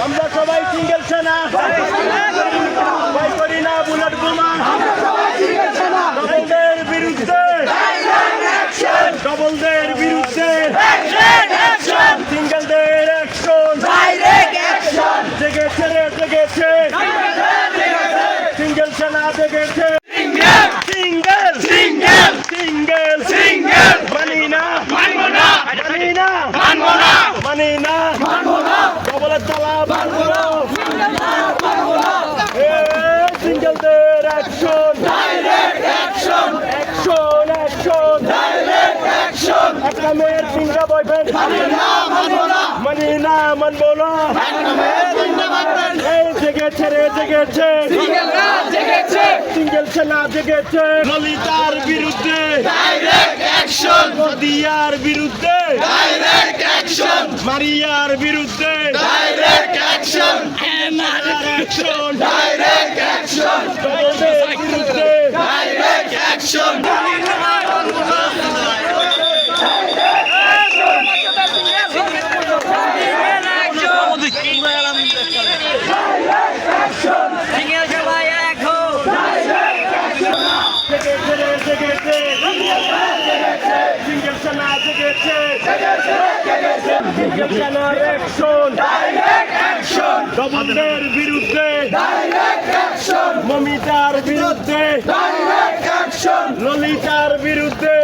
আমরা সবাই সিঙ্গেল সেনা ভয় করি না বুলেট বোমা ডবলদের বিরুদ্ধে ডবলদের বিরুদ্ধে সিঙ্গেলদের অ্যাকশন জেগেছে রে জেগেছে সিঙ্গেল সেনা জেগেছে সিঙ্গেল সিঙ্গেল সিঙ্গেল সিঙ্গেল মানি না মানবো না মানি না মানবো না মানি না মানবো না ডবলের তালা মানবো না সিঙ্গেলদের action direct action action action direct action একটা মেয়ের সিঙ্গা বয়ফ্রেন্ড মানি না মানবো না মানি না মানবো না একটা মেয়ের সিঙ্গা বয়ফ্রেন্ড এই জেগেছে রে জেগেছে সিঙ্গেল না জেগেছে সিঙ্গেল সেনা জেগেছে ললিতার বিরুদ্ধে ডাইরেক্ট অ্যাকশন নদিয়ার বিরুদ্ধে ডাইরেক্ট অ্যাকশন মারিয়ার বিরুদ্ধে direct action action direct action বিরুদ্ধে ডাইরেক্ট অ্যাকশন ডবলদের বিরুদ্ধে মমিতার বিরুদ্ধে ললিতার বিরুদ্ধে